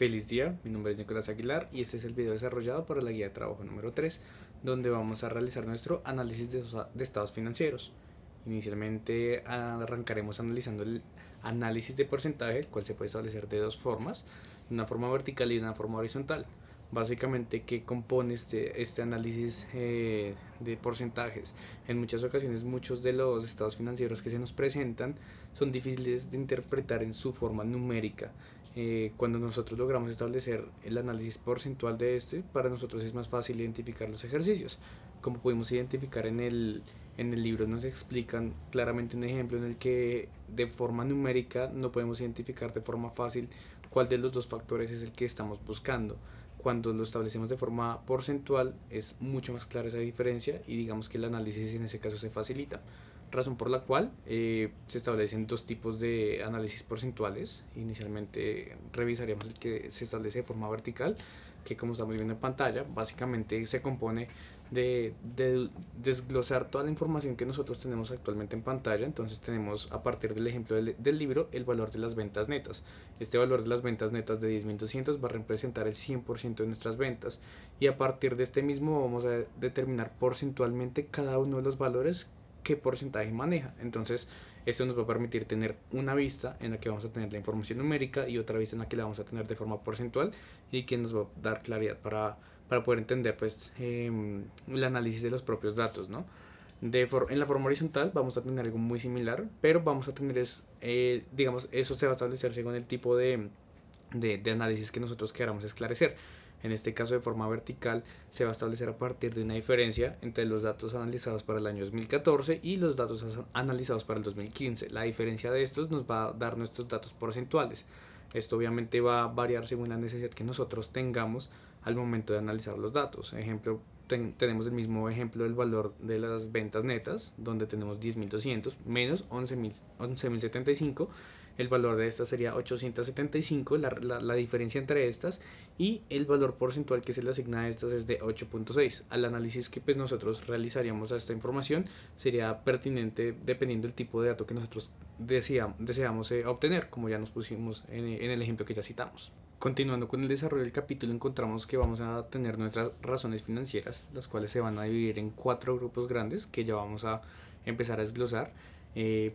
Feliz día, mi nombre es Nicolás Aguilar y este es el video desarrollado para la guía de trabajo número 3, donde vamos a realizar nuestro análisis de estados financieros. Inicialmente arrancaremos analizando el análisis de porcentaje, el cual se puede establecer de dos formas, una forma vertical y una forma horizontal. Básicamente, ¿qué compone este análisis de porcentajes? En muchas ocasiones, muchos de los estados financieros que se nos presentan son difíciles de interpretar en su forma numérica. Cuando nosotros logramos establecer el análisis porcentual de este, para nosotros es más fácil identificar los ejercicios. Como pudimos identificar en el libro, nos explican claramente un ejemplo en el que de forma numérica no podemos identificar de forma fácil cuál de los dos factores es el que estamos buscando. Cuando lo establecemos de forma porcentual es mucho más clara esa diferencia y digamos que el análisis en ese caso se facilita, razón por la cual se establecen dos tipos de análisis porcentuales. Inicialmente revisaríamos el que se establece de forma vertical, que como estamos viendo en pantalla, básicamente se compone de desglosar toda la información que nosotros tenemos actualmente en pantalla. Entonces tenemos, a partir del ejemplo del libro, el valor de las ventas netas. Este valor de las ventas netas de 10.200 va a representar el 100% de nuestras ventas, y a partir de este mismo vamos a determinar porcentualmente cada uno de los valores qué porcentaje maneja. Entonces esto nos va a permitir tener una vista en la que vamos a tener la información numérica y otra vista en la que la vamos a tener de forma porcentual, y que nos va a dar claridad para poder entender pues el análisis de los propios datos, ¿no? En la forma horizontal vamos a tener algo muy similar, pero vamos a tener digamos, eso se va a establecer según el tipo de análisis que nosotros queramos esclarecer. En este caso, de forma vertical, se va a establecer a partir de una diferencia entre los datos analizados para el año 2014 y los datos analizados para el 2015. La diferencia de estos nos va a dar nuestros datos porcentuales. Esto obviamente va a variar según la necesidad que nosotros tengamos al momento de analizar los datos. Ejemplo, tenemos el mismo ejemplo del valor de las ventas netas, donde tenemos 10.200 menos 11.075. El valor de estas sería 875, la diferencia entre estas, y el valor porcentual que se le asigna a estas es de 8.6. Al análisis que pues nosotros realizaríamos a esta información sería pertinente dependiendo del tipo de dato que nosotros deseamos obtener, como ya nos pusimos en el ejemplo que ya citamos. Continuando con el desarrollo del capítulo, encontramos que vamos a tener nuestras razones financieras, las cuales se van a dividir en 4 grupos grandes que ya vamos a empezar a desglosar.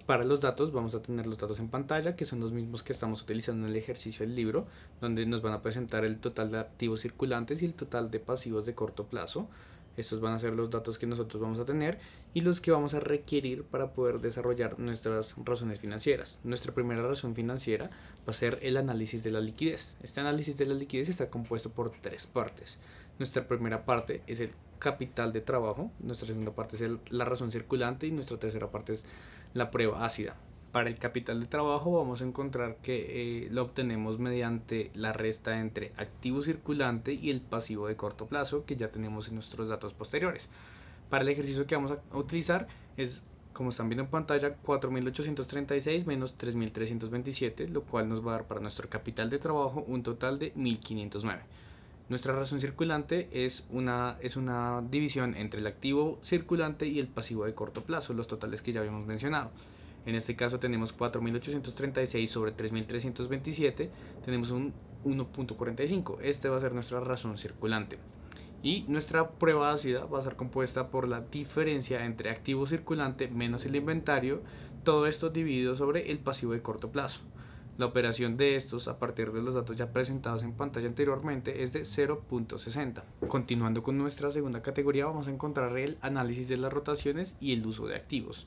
Para los datos vamos a tener los datos en pantalla, que son los mismos que estamos utilizando en el ejercicio del libro, donde nos van a presentar el total de activos circulantes y el total de pasivos de corto plazo. Estos van a ser los datos que nosotros vamos a tener y los que vamos a requerir para poder desarrollar nuestras razones financieras. Nuestra primera razón financiera va a ser el análisis de la liquidez. Este análisis de la liquidez está compuesto por 3 partes. Nuestra primera parte es el capital de trabajo, nuestra segunda parte es la razón circulante y nuestra tercera parte es la prueba ácida. Para el capital de trabajo vamos a encontrar que lo obtenemos mediante la resta entre activo circulante y el pasivo de corto plazo que ya tenemos en nuestros datos posteriores. Para el ejercicio que vamos a utilizar es, como están viendo en pantalla, 4.836 menos 3.327, lo cual nos va a dar para nuestro capital de trabajo un total de 1.509. Nuestra razón circulante es una división entre el activo circulante y el pasivo de corto plazo, los totales que ya habíamos mencionado. En este caso tenemos 4.836 sobre 3.327, tenemos un 1.45. Este va a ser nuestra razón circulante. Y nuestra prueba ácida va a ser compuesta por la diferencia entre activo circulante menos el inventario, todo esto dividido sobre el pasivo de corto plazo. La operación de estos, a partir de los datos ya presentados en pantalla anteriormente, es de 0.60. Continuando con nuestra segunda categoría, vamos a encontrar el análisis de las rotaciones y el uso de activos.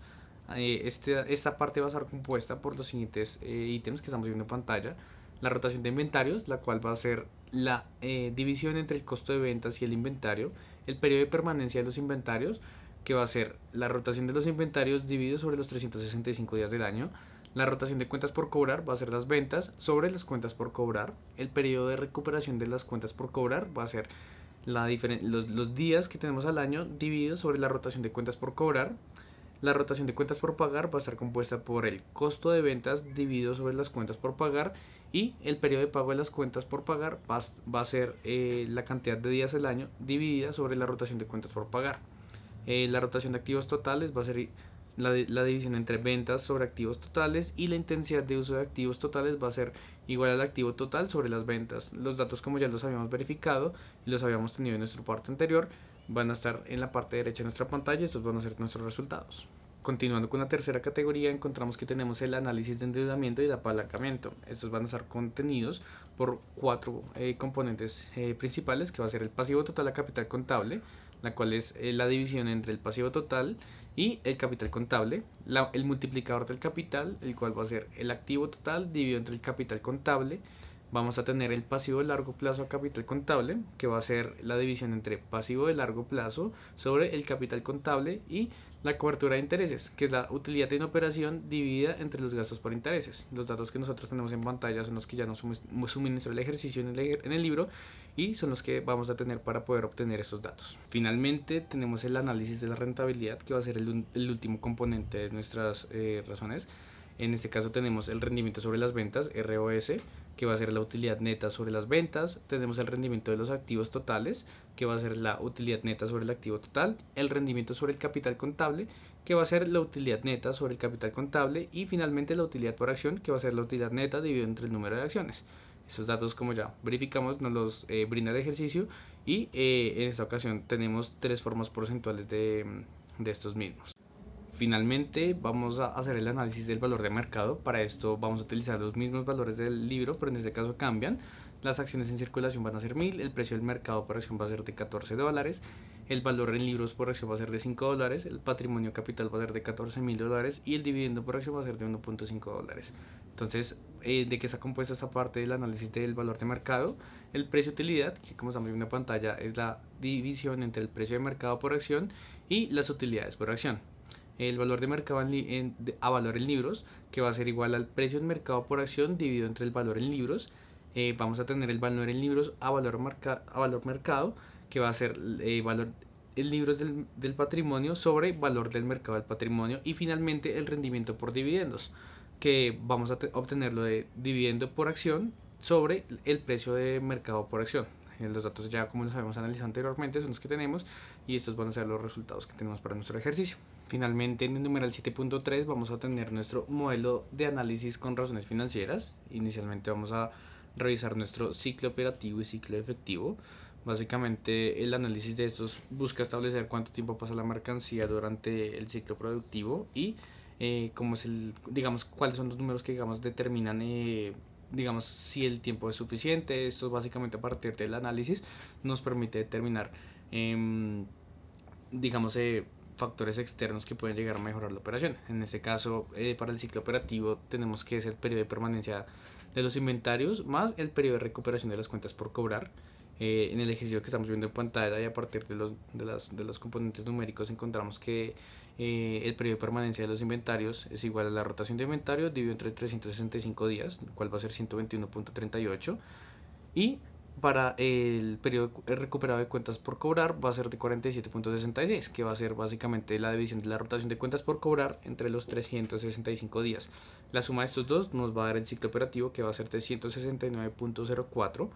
Esta parte va a estar compuesta por los siguientes ítems que estamos viendo en pantalla. La rotación de inventarios, la cual va a ser la división entre el costo de ventas y el inventario. El periodo de permanencia de los inventarios, que va a ser la rotación de los inventarios dividido sobre los 365 días del año. La rotación de cuentas por cobrar va a ser las ventas sobre las cuentas por cobrar. El periodo de recuperación de las cuentas por cobrar va a ser los días que tenemos al año dividido sobre la rotación de cuentas por cobrar. La rotación de cuentas por pagar va a estar compuesta por el costo de ventas dividido sobre las cuentas por pagar, y el periodo de pago de las cuentas por pagar va a ser la cantidad de días del año dividida sobre la rotación de cuentas por pagar. La rotación de activos totales va a ser la división entre ventas sobre activos totales, y la intensidad de uso de activos totales va a ser igual al activo total sobre las ventas. Los datos, como ya los habíamos verificado y los habíamos tenido en nuestra parte anterior, van a estar en la parte derecha de nuestra pantalla. Estos van a ser nuestros resultados. Continuando con la tercera categoría, encontramos que tenemos el análisis de endeudamiento y el apalancamiento. Estos van a estar contenidos por cuatro componentes principales, que va a ser el pasivo total a capital contable, la cual es la división entre el pasivo total y el capital contable, el multiplicador del capital, el cual va a ser el activo total dividido entre el capital contable. Vamos a tener el pasivo de largo plazo a capital contable, que va a ser la división entre pasivo de largo plazo sobre el capital contable, y la cobertura de intereses, que es la utilidad en operación dividida entre los gastos por intereses. Los datos que nosotros tenemos en pantalla son los que ya nos suministró el ejercicio en el libro, y son los que vamos a tener para poder obtener estos datos. Finalmente tenemos el análisis de la rentabilidad, que va a ser el último componente de nuestras razones. En este caso tenemos el rendimiento sobre las ventas, ROS, que va a ser la utilidad neta sobre las ventas. Tenemos el rendimiento de los activos totales, que va a ser la utilidad neta sobre el activo total. El rendimiento sobre el capital contable, que va a ser la utilidad neta sobre el capital contable. Y finalmente la utilidad por acción, que va a ser la utilidad neta dividido entre el número de acciones. Estos datos, como ya verificamos, nos los brinda el ejercicio, y en esta ocasión tenemos tres formas porcentuales de estos mismos. Finalmente vamos a hacer el análisis del valor de mercado. Para esto vamos a utilizar los mismos valores del libro, pero en este caso cambian. Las acciones en circulación van a ser 1000, el precio del mercado por acción va a ser de $14, el valor en libros por acción va a ser de $5, el patrimonio capital va a ser de $14.000 y el dividendo por acción va a ser de $1.5. Entonces, ¿de qué está compuesta esta parte del análisis del valor de mercado? El precio utilidad, que como estamos viendo en pantalla es la división entre el precio de mercado por acción y las utilidades por acción. El valor de mercado a valor en libros, que va a ser igual al precio en mercado por acción dividido entre el valor en libros. Vamos a tener el valor en libros a valor mercado, que va a ser valor en libros del patrimonio sobre valor del mercado del patrimonio. Y finalmente el rendimiento por dividendos, que vamos a obtenerlo de dividendo por acción sobre el precio de mercado por acción. Los datos, ya como los habíamos analizado anteriormente, son los que tenemos, y estos van a ser los resultados que tenemos para nuestro ejercicio. Finalmente, en el numeral 7.3 vamos a tener nuestro modelo de análisis con razones financieras. Inicialmente vamos a revisar nuestro ciclo operativo y ciclo efectivo. Básicamente el análisis de estos busca establecer cuánto tiempo pasa la mercancía durante el ciclo productivo, y cómo es digamos, cuáles son los números que determinan digamos, si el tiempo es suficiente. Esto básicamente, a partir del análisis, nos permite determinar digamos, factores externos que pueden llegar a mejorar la operación. En este caso, para el ciclo operativo tenemos que es el periodo de permanencia de los inventarios más el periodo de recuperación de las cuentas por cobrar. En el ejercicio que estamos viendo en pantalla, y a partir de los componentes numéricos, encontramos que el periodo de permanencia de los inventarios es igual a la rotación de inventario dividido entre 365 días, el cual va a ser 121.38, y para el periodo recuperado de cuentas por cobrar va a ser de 47.66, que va a ser básicamente la división de la rotación de cuentas por cobrar entre los 365 días. La suma de estos dos nos va a dar el ciclo operativo, que va a ser de 169.04,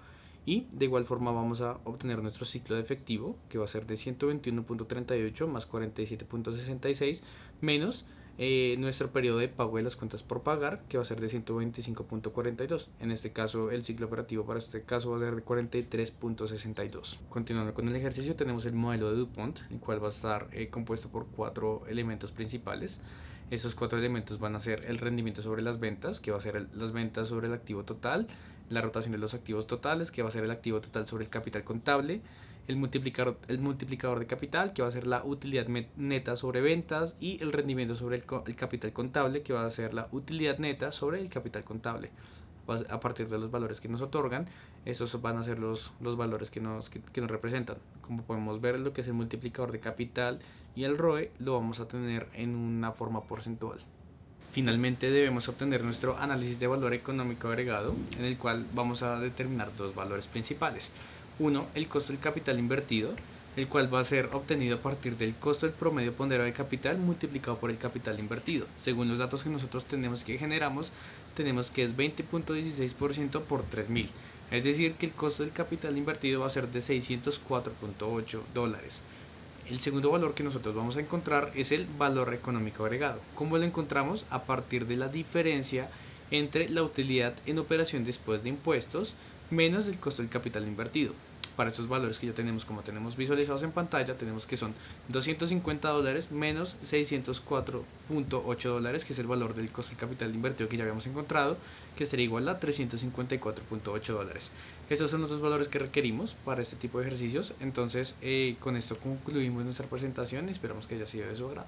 y de igual forma vamos a obtener nuestro ciclo de efectivo, que va a ser de 121.38 más 47.66 menos nuestro periodo de pago de las cuentas por pagar, que va a ser de 125.42. En este caso, el ciclo operativo para este caso va a ser de 43.62. Continuando con el ejercicio, tenemos el modelo de DuPont, el cual va a estar compuesto por cuatro elementos principales. Esos cuatro elementos van a ser el rendimiento sobre las ventas, que va a ser las ventas sobre el activo total; la rotación de los activos totales, que va a ser el activo total sobre el capital contable; el multiplicador de capital, que va a ser la utilidad neta sobre ventas; y el rendimiento sobre el capital contable, que va a ser la utilidad neta sobre el capital contable. A partir de los valores que nos otorgan, esos van a ser los valores que nos representan. Como podemos ver, lo que es el multiplicador de capital y el ROE lo vamos a tener en una forma porcentual. Finalmente, debemos obtener nuestro análisis de valor económico agregado, en el cual vamos a determinar dos valores principales. Uno, el costo del capital invertido, el cual va a ser obtenido a partir del costo del promedio ponderado de capital multiplicado por el capital invertido. Según los datos que nosotros tenemos que generamos, tenemos que es 20.16% por 3.000. Es decir, que el costo del capital invertido va a ser de $604.8. El segundo valor que nosotros vamos a encontrar es el valor económico agregado. ¿Cómo lo encontramos? A partir de la diferencia entre la utilidad en operación después de impuestos menos el costo del capital invertido. Para estos valores que ya tenemos, como tenemos visualizados en pantalla, tenemos que son $250 menos $604.8, que es el valor del costo del capital invertido que ya habíamos encontrado, que sería igual a $354.8. Estos son los dos valores que requerimos para este tipo de ejercicios. Entonces, con esto concluimos nuestra presentación y esperamos que haya sido de su agrado.